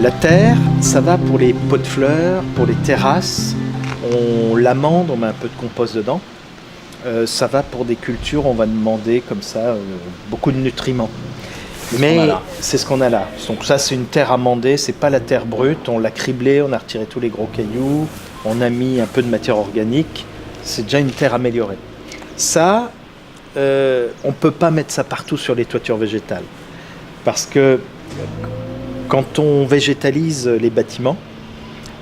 La terre, ça va pour les pots de fleurs, pour les terrasses. On l'amende, on met un peu de compost dedans. Ça va pour des cultures, on va demander comme ça beaucoup de nutriments. Mais c'est ce qu'on a là. Donc ça, c'est une terre amendée, c'est pas la terre brute. On l'a criblée, on a retiré tous les gros cailloux, on a mis un peu de matière organique. C'est déjà une terre améliorée. Ça, on peut pas mettre ça partout sur les toitures végétales. Parce que quand on végétalise les bâtiments,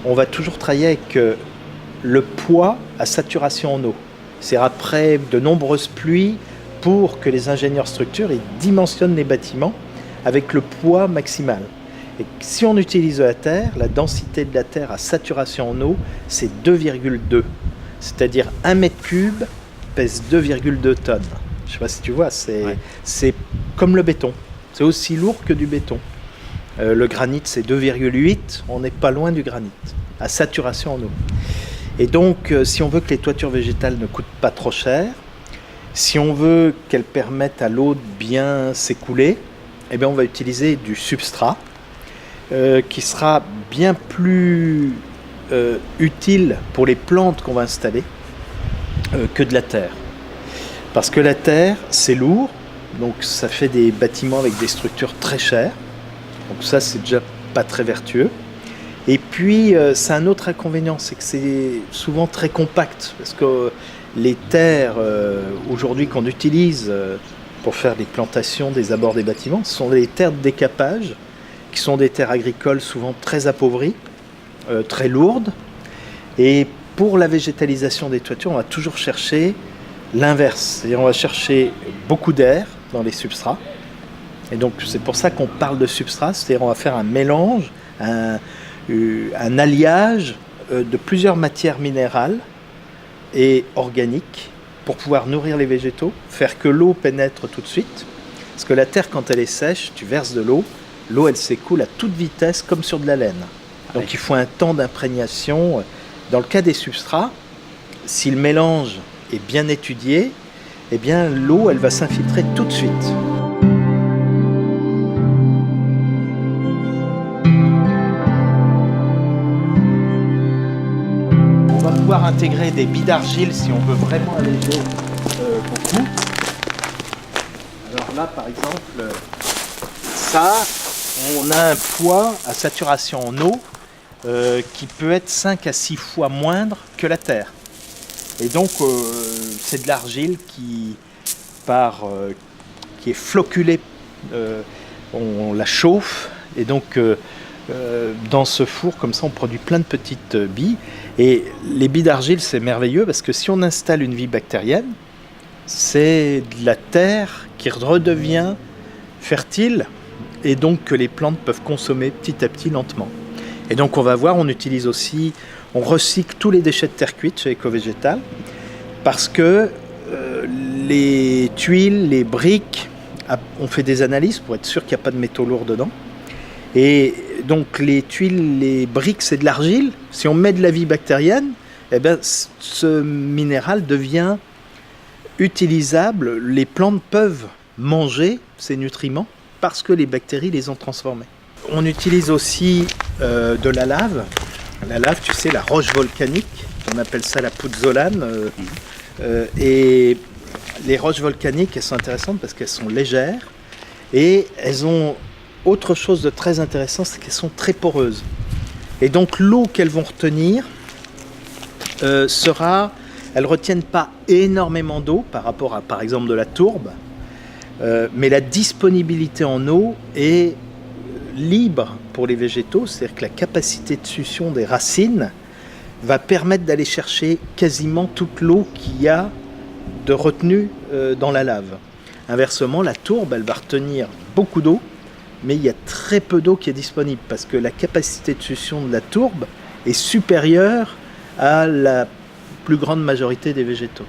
on va toujours travailler avec le poids à saturation en eau. C'est après de nombreuses pluies pour que les ingénieurs structurent ils dimensionnent les bâtiments avec le poids maximal. Et si on utilise de la terre, la densité de la terre à saturation en eau, c'est 2,2. C'est-à-dire 1 mètre cube pèse 2,2 tonnes. Je ne sais pas si tu vois, c'est comme le béton. C'est aussi lourd que du béton. Le granit, c'est 2,8. On n'est pas loin du granit, à saturation en eau. Et donc, si on veut que les toitures végétales ne coûtent pas trop cher, si on veut qu'elles permettent à l'eau de bien s'écouler, eh bien on va utiliser du substrat qui sera bien plus utile pour les plantes qu'on va installer que de la terre. Parce que la terre, c'est lourd, donc ça fait des bâtiments avec des structures très chères. Donc ça, c'est déjà pas très vertueux. Et puis, c'est un autre inconvénient, c'est que c'est souvent très compact. Parce que les terres, aujourd'hui, qu'on utilise pour faire des plantations des abords des bâtiments, ce sont des terres de décapage, qui sont des terres agricoles souvent très appauvries, très lourdes. Et pour la végétalisation des toitures, on va toujours chercher l'inverse. C'est-à-dire on va chercher beaucoup d'air dans les substrats. Et donc, c'est pour ça qu'on parle de substrat, c'est-à-dire on va faire un mélange, un alliage de plusieurs matières minérales et organiques pour pouvoir nourrir les végétaux, faire que l'eau pénètre tout de suite. Parce que la terre, quand elle est sèche, tu verses de l'eau, l'eau elle s'écoule à toute vitesse comme sur de la laine. Donc il faut un temps d'imprégnation. Dans le cas des substrats, si le mélange est bien étudié, eh bien l'eau elle va s'infiltrer tout de suite. Intégrer des billes d'argile si on veut vraiment alléger beaucoup. Alors là, par exemple, ça, on a un poids à saturation en eau qui peut être 5 à 6 fois moindre que la terre. Et donc, c'est de l'argile qui est floculée, on la chauffe, et donc dans ce four, comme ça, on produit plein de petites billes. Et les billes d'argile, c'est merveilleux parce que si on installe une vie bactérienne, c'est de la terre qui redevient fertile et donc que les plantes peuvent consommer petit à petit, lentement. Et donc on va voir, on utilise aussi, on recycle tous les déchets de terre cuite chez Ecovégétal parce que les tuiles, les briques, on fait des analyses pour être sûr qu'il n'y a pas de métaux lourds dedans. Et donc les tuiles, les briques, c'est de l'argile. Si on met de la vie bactérienne, eh bien, ce minéral devient utilisable. Les plantes peuvent manger ces nutriments parce que les bactéries les ont transformés. On utilise aussi de la lave. La lave, tu sais, la roche volcanique. On appelle ça la pouzzolane. Et les roches volcaniques, elles sont intéressantes parce qu'elles sont légères et elles ont... Autre chose de très intéressant, c'est qu'elles sont très poreuses. Et donc l'eau qu'elles vont retenir elles ne retiennent pas énormément d'eau par rapport à, par exemple, de la tourbe, mais la disponibilité en eau est libre pour les végétaux, c'est-à-dire que la capacité de succion des racines va permettre d'aller chercher quasiment toute l'eau qu'il y a de retenue dans la lave. Inversement, la tourbe, elle va retenir beaucoup d'eau, mais il y a très peu d'eau qui est disponible parce que la capacité de succion de la tourbe est supérieure à la plus grande majorité des végétaux.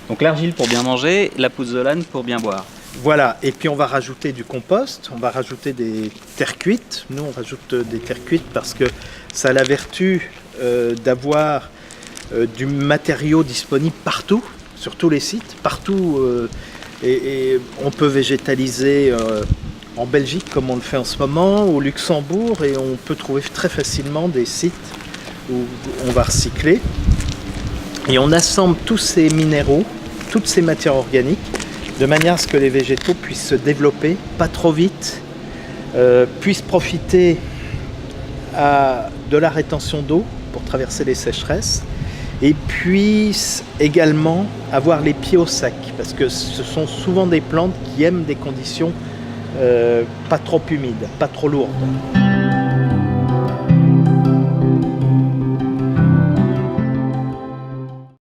Donc l'argile pour bien manger, la pouzzolane pour bien boire. Voilà, et puis on va rajouter du compost, on va rajouter des terres cuites. Nous, on rajoute des terres cuites parce que ça a la vertu d'avoir du matériau disponible partout, sur tous les sites, partout. Et on peut végétaliser en Belgique comme on le fait en ce moment, au Luxembourg, et on peut trouver très facilement des sites où on va recycler. Et on assemble tous ces minéraux, toutes ces matières organiques, de manière à ce que les végétaux puissent se développer, pas trop vite, puissent profiter de la rétention d'eau pour traverser les sécheresses, et puissent également avoir les pieds au sec, parce que ce sont souvent des plantes qui aiment des conditions pas trop humides, pas trop lourdes.